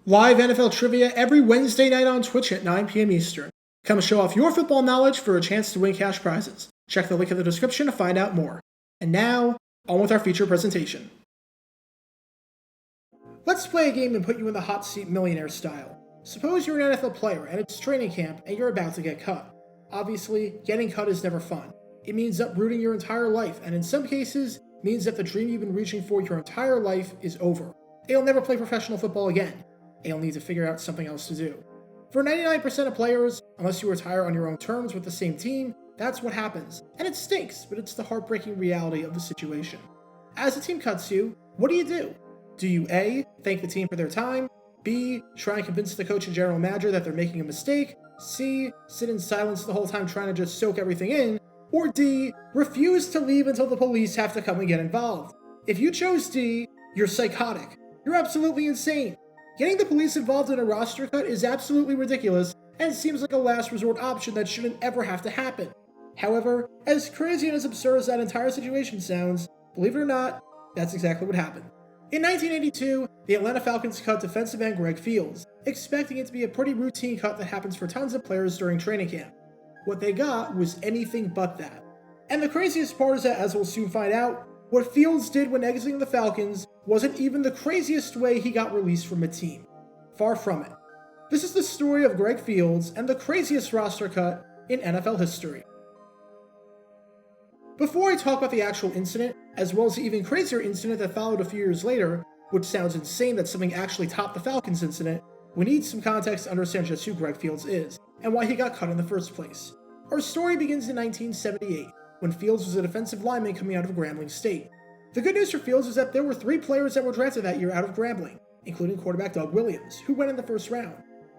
Live NFL trivia every Wednesday night on Twitch at 9 p.m. Eastern. Come show off your football knowledge for a chance to win cash prizes. Check the link in the description to find out more. And now, on with our feature presentation. Let's play a game and put you in the hot seat millionaire style. Suppose you're an NFL player and it's training camp and you're about to get cut. Obviously, getting cut is never fun. It means uprooting your entire life, and in some cases, means that the dream you've been reaching for your entire life is over. You'll never play professional football again. You'll need to figure out something else to do. For 99% of players, unless you retire on your own terms with the same team, that's what happens. And it stinks, but it's the heartbreaking reality of the situation. As the team cuts you, what do? Do you A, thank the team for their time, B, try and convince the coach and general manager that they're making a mistake, C, sit in silence the whole time trying to just soak everything in, or D, refuse to leave until the police have to come and get involved? If you chose D, you're psychotic. You're absolutely insane. Getting the police involved in a roster cut is absolutely ridiculous and seems like a last resort option that shouldn't ever have to happen. However, as crazy and as absurd as that entire situation sounds, believe it or not, that's exactly what happened. In 1982, the Atlanta Falcons cut defensive end Greg Fields, expecting it to be a pretty routine cut that happens for tons of players during training camp. What they got was anything but that. And the craziest part is that, as we'll soon find out, what Fields did when exiting the Falcons wasn't even the craziest way he got released from a team. Far from it. This is the story of Greg Fields and the craziest roster cut in NFL history. Before I talk about the actual incident, as well as the even crazier incident that followed a few years later, which sounds insane that something actually topped the Falcons incident, we need some context to understand just who Greg Fields is, and why he got cut in the first place. Our story begins in 1978, when Fields was a defensive lineman coming out of Grambling State. The good news for Fields is that there were 3 players that were drafted that year out of Grambling, including quarterback Doug Williams, who went in the first round.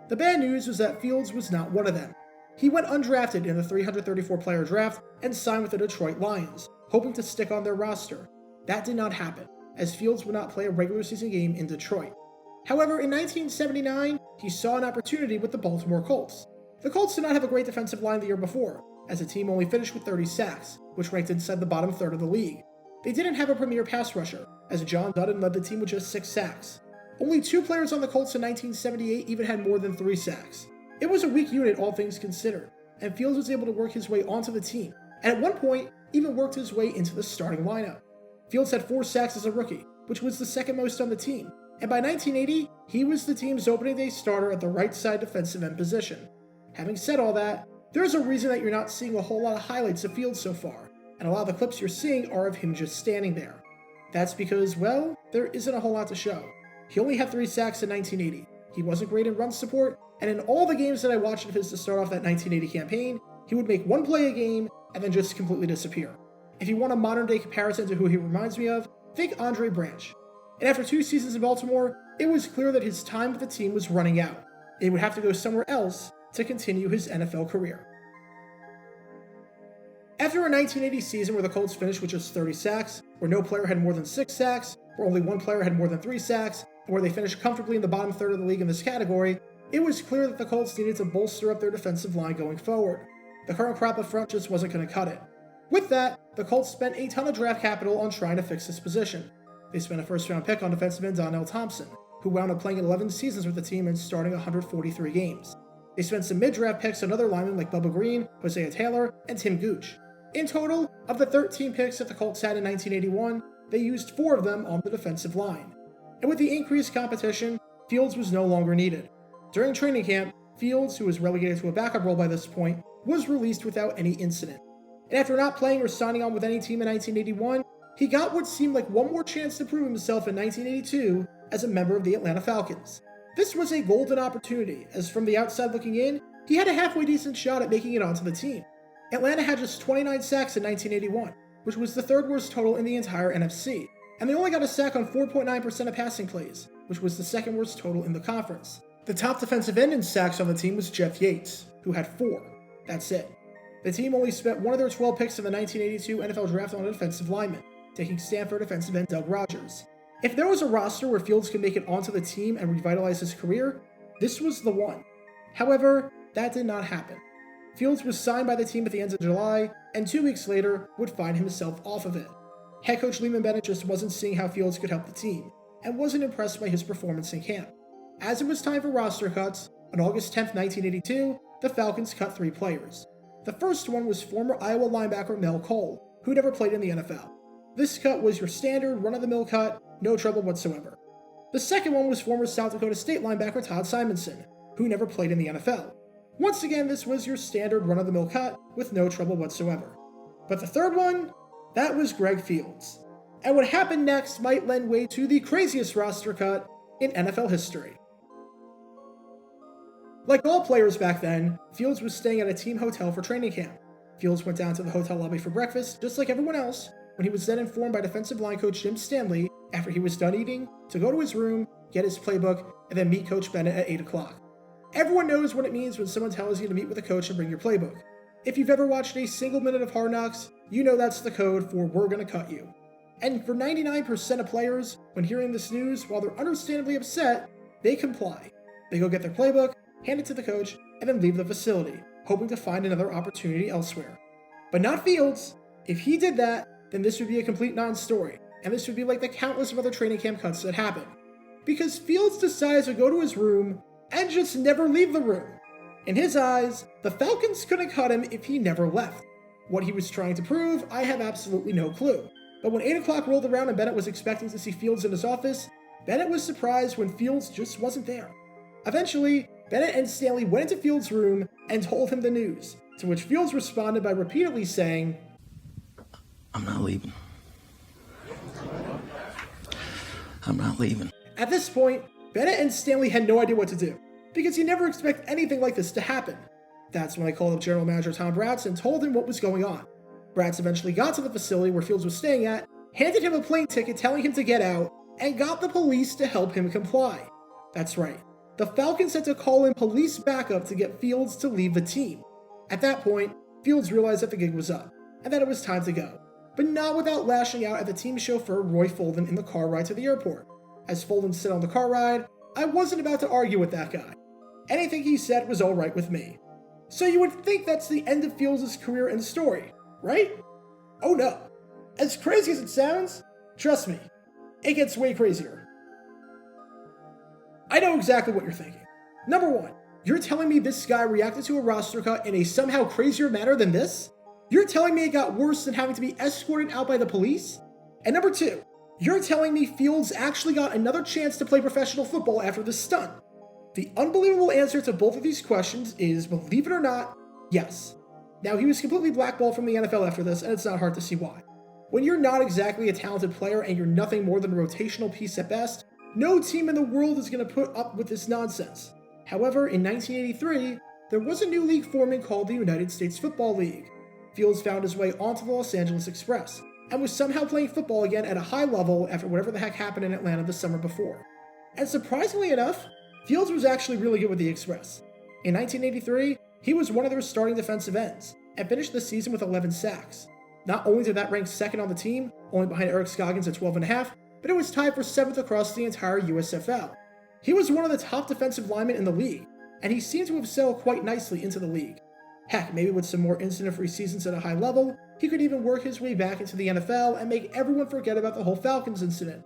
The bad news was that Fields was not one of them. He went undrafted in the 334-player draft and signed with the Detroit Lions, hoping to stick on their roster. That did not happen, as Fields would not play a regular season game in Detroit. However, in 1979, he saw an opportunity with the Baltimore Colts. The Colts did not have a great defensive line the year before, as the team only finished with 30 sacks, which ranked inside the bottom third of the league. They didn't have a premier pass rusher, as John Dudden led the team with just 6 sacks. Only 2 players on the Colts in 1978 even had more than 3 sacks. It was a weak unit, all things considered, and Fields was able to work his way onto the team, and at one point, even worked his way into the starting lineup. Fields had 4 sacks as a rookie, which was the second most on the team, and by 1980, he was the team's opening day starter at the right side defensive end position. Having said all that, there's a reason that you're not seeing a whole lot of highlights of Fields so far, and a lot of the clips you're seeing are of him just standing there. That's because, well, there isn't a whole lot to show. He only had 3 sacks in 1980. He wasn't great in run support, and in all the games that I watched of his to start off that 1980 campaign, he would make 1 play a game and then just completely disappear. If you want a modern day comparison to who he reminds me of, think Andre Branch. And after 2 seasons in Baltimore, it was clear that his time with the team was running out, and he would have to go somewhere else to continue his NFL career. After a 1980 season where the Colts finished with just 30 sacks, where no player had more than 6 sacks, where only 1 player had more than 3 sacks, and where they finished comfortably in the bottom third of the league in this category, it was clear that the Colts needed to bolster up their defensive line going forward. The current crop up front just wasn't going to cut it. With that, the Colts spent a ton of draft capital on trying to fix this position. They spent a first-round pick on defensive end Donnell Thompson, who wound up playing 11 seasons with the team and starting 143 games. They spent some mid-draft picks on other linemen like Bubba Green, Hosea Taylor, and Tim Gooch. In total, of the 13 picks that the Colts had in 1981, they used 4 of them on the defensive line. And with the increased competition, Fields was no longer needed. During training camp, Fields, who was relegated to a backup role by this point, was released without any incident. And after not playing or signing on with any team in 1981, he got what seemed like one more chance to prove himself in 1982 as a member of the Atlanta Falcons. This was a golden opportunity, as from the outside looking in, he had a halfway decent shot at making it onto the team. Atlanta had just 29 sacks in 1981, which was the 3rd worst total in the entire NFC, and they only got a sack on 4.9% of passing plays, which was the 2nd worst total in the conference. The top defensive end in sacks on the team was Jeff Yates, who had 4. That's it. The team only spent one of their 12 picks in the 1982 NFL Draft on a defensive lineman, taking Stanford defensive end Doug Rogers. If there was a roster where Fields could make it onto the team and revitalize his career, this was the one. However, that did not happen. Fields was signed by the team at the end of July, and 2 weeks later would find himself off of it. Head coach Lehman Bennett just wasn't seeing how Fields could help the team, and wasn't impressed by his performance in camp. as it was time for roster cuts, on August 10, 1982, the Falcons cut 3 players. The first one was former Iowa linebacker Mel Cole, who never played in the NFL. This cut was your standard run-of-the-mill cut, no trouble whatsoever. The second one was former South Dakota State linebacker Todd Simonson, who never played in the NFL. Once again, this was your standard run-of-the-mill cut with no trouble whatsoever. But the third one, that was Greg Fields. And what happened next might lend way to the craziest roster cut in NFL history. Like all players back then, Fields was staying at a team hotel for training camp. Fields went down to the hotel lobby for breakfast, just like everyone else, when he was then informed by defensive line coach Jim Stanley, after he was done eating, to go to his room, get his playbook, and then meet Coach Bennett at 8 o'clock. Everyone knows what it means when someone tells you to meet with a coach and bring your playbook. If you've ever watched a single minute of Hard Knocks, you know that's the code for "we're gonna cut you." And for 99% of players, when hearing this news, while they're understandably upset, they comply. They go get their playbook, hand it to the coach, and then leave the facility, hoping to find another opportunity elsewhere. But not Fields. If he did that, then this would be a complete non-story, and this would be like the countless of other training camp cuts that happened. Because Fields decides to go to his room and just never leave the room. In his eyes, the Falcons couldn't cut him if he never left. What he was trying to prove, I have absolutely no clue. But when 8 o'clock rolled around and Bennett was expecting to see Fields in his office, Bennett was surprised when Fields just wasn't there. Eventually, Bennett and Stanley went into Fields' room and told him the news, to which Fields responded by repeatedly saying, "I'm not leaving. I'm not leaving." At this point, Bennett and Stanley had no idea what to do, because you never expect anything like this to happen. That's when they called up General Manager Tom Bratz and told him what was going on. Bratz eventually got to the facility where Fields was staying at, handed him a plane ticket telling him to get out, and got the police to help him comply. That's right, the Falcons had to call in police backup to get Fields to leave the team. At that point, Fields realized that the gig was up, and that it was time to go, but not without lashing out at the team chauffeur Roy Fulden in the car ride to the airport. As Fulden said on the car ride, "I wasn't about to argue with that guy. Anything he said was alright with me." So you would think that's the end of Fields' career and story, right? Oh no. As crazy as it sounds, trust me, it gets way crazier. I know exactly what you're thinking. Number one, you're telling me this guy reacted to a roster cut in a somehow crazier manner than this? You're telling me it got worse than having to be escorted out by the police? And number two, you're telling me Fields actually got another chance to play professional football after this stunt? The unbelievable answer to both of these questions is, believe it or not, yes. Now, he was completely blackballed from the NFL after this, and it's not hard to see why. When you're not exactly a talented player and you're nothing more than a rotational piece at best, no team in the world is going to put up with this nonsense. However, in 1983, there was a new league forming called the United States Football League. Fields found his way onto the Los Angeles Express, and was somehow playing football again at a high level after whatever the heck happened in Atlanta the summer before. And surprisingly enough, Fields was actually really good with the Express. In 1983, he was one of their starting defensive ends, and finished the season with 11 sacks. Not only did that rank second on the team, only behind Eric Scoggins at 12.5, but it was tied for 7th across the entire USFL. He was one of the top defensive linemen in the league, and he seemed to have settled quite nicely into the league. Heck, maybe with some more incident-free seasons at a high level, he could even work his way back into the NFL and make everyone forget about the whole Falcons incident.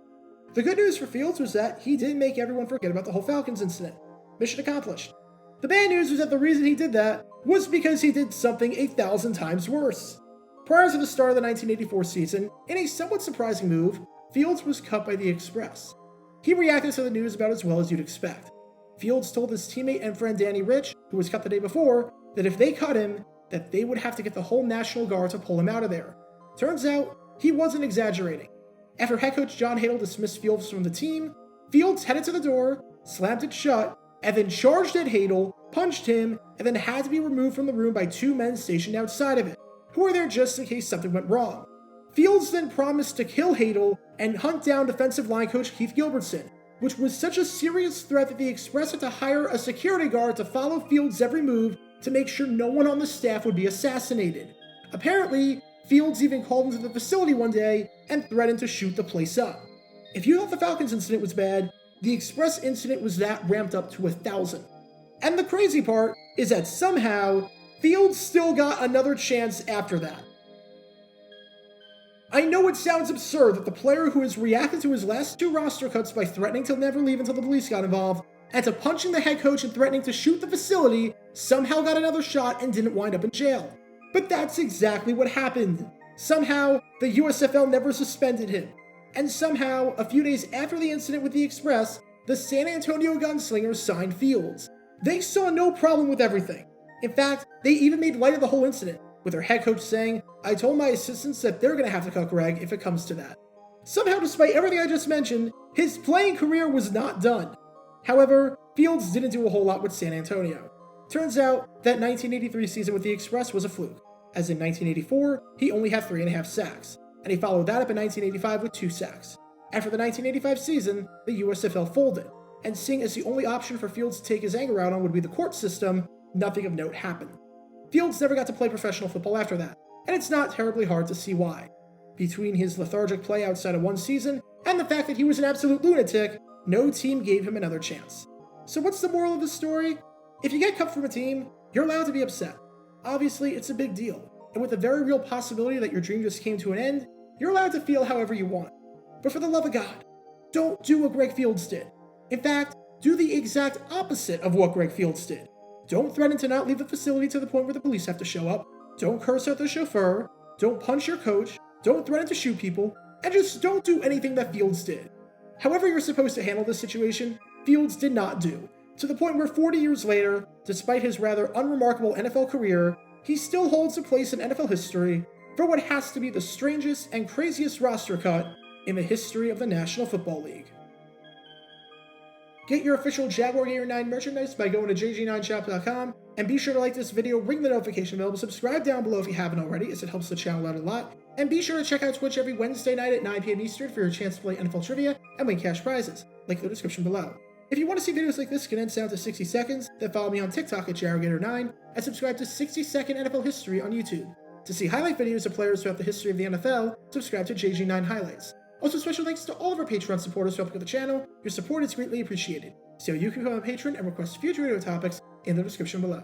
The good news for Fields was that he didn't make everyone forget about the whole Falcons incident. Mission accomplished. The bad news was that the reason he did that was because he did something 1,000 times worse. Prior to the start of the 1984 season, in a somewhat surprising move, Fields was cut by the Express. He reacted to the news about as well as you'd expect. Fields told his teammate and friend Danny Rich, who was cut the day before, that if they cut him, that they would have to get the whole National Guard to pull him out of there. Turns out, he wasn't exaggerating. After head coach John Hadle dismissed Fields from the team, Fields headed to the door, slammed it shut, and then charged at Hadle, punched him, and then had to be removed from the room by 2 men stationed outside of it, who were there just in case something went wrong. Fields then promised to kill Hadle and hunt down defensive line coach Keith Gilbertson, which was such a serious threat that the Express had to hire a security guard to follow Fields' every move to make sure no one on the staff would be assassinated. Apparently, Fields even called into the facility one day and threatened to shoot the place up. If you thought the Falcons incident was bad, the Express incident was that ramped up to 1,000. And the crazy part is that somehow, Fields still got another chance after that. I know it sounds absurd that the player who has reacted to his last 2 roster cuts by threatening to never leave until the police got involved and to punching the head coach and threatening to shoot the facility, somehow got another shot and didn't wind up in jail. But that's exactly what happened. Somehow, the USFL never suspended him. And somehow, a few days after the incident with the Express, the San Antonio Gunslingers signed Fields. They saw no problem with everything. In fact, they even made light of the whole incident, with their head coach saying, "I told my assistants that they're going to have to cut Greg if it comes to that." Somehow, despite everything I just mentioned, his playing career was not done. However, Fields didn't do a whole lot with San Antonio. Turns out, that 1983 season with the Express was a fluke, as in 1984, he only had 3.5 sacks, and he followed that up in 1985 with 2 sacks. After the 1985 season, the USFL folded, and seeing as the only option for Fields to take his anger out on would be the court system, nothing of note happened. Fields never got to play professional football after that, and it's not terribly hard to see why. Between his lethargic play outside of one season, and the fact that he was an absolute lunatic, no team gave him another chance. So what's the moral of the story? If you get cut from a team, you're allowed to be upset. Obviously, it's a big deal, and with the very real possibility that your dream just came to an end, you're allowed to feel however you want. But for the love of God, don't do what Greg Fields did. In fact, do the exact opposite of what Greg Fields did. Don't threaten to not leave the facility to the point where the police have to show up. Don't curse out the chauffeur. Don't punch your coach. Don't threaten to shoot people. And just don't do anything that Fields did. However you're supposed to handle this situation, Fields did not do, to the point where 40 years later, despite his rather unremarkable NFL career, he still holds a place in NFL history for what has to be the strangest and craziest roster cut in the history of the National Football League. Get your official Jaguar Gator 9 merchandise by going to jg9shop.com, and be sure to like this video, ring the notification bell, subscribe down below if you haven't already, as it helps the channel out a lot, and be sure to check out Twitch every Wednesday night at 9 p.m. Eastern for your chance to play NFL Trivia and win cash prizes. Link in the description below. If you want to see videos like this condensed down to 60 seconds, then follow me on TikTok at JaguarGator9, and subscribe to 60-second NFL History on YouTube. To see highlight videos of players throughout the history of the NFL, subscribe to JG9 Highlights. Also, special thanks to all of our Patreon supporters for helping with the channel. Your support is greatly appreciated. See how you can become a patron and request future video topics in the description below.